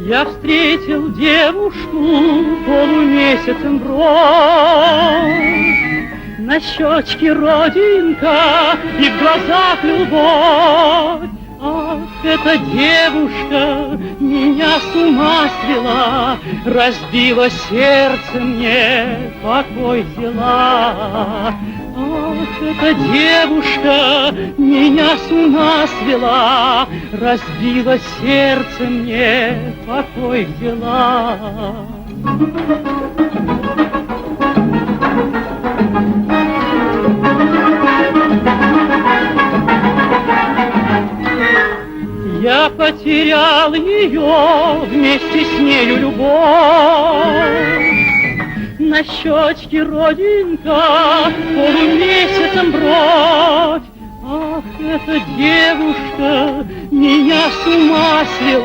Я встретил девушку полумесяцем бровь, на щечке родинка и в глазах любовь. Ах, эта девушка меня с ума свела, разбила сердце мне, покой взяла. Ах, эта девушка меня с ума свела, разбила сердце мне, покой взяла. Я потерял ее, вместе с нею любовь. На щечке родинка, полумесяцем бровь. Ах, эта девушка меня с ума свела.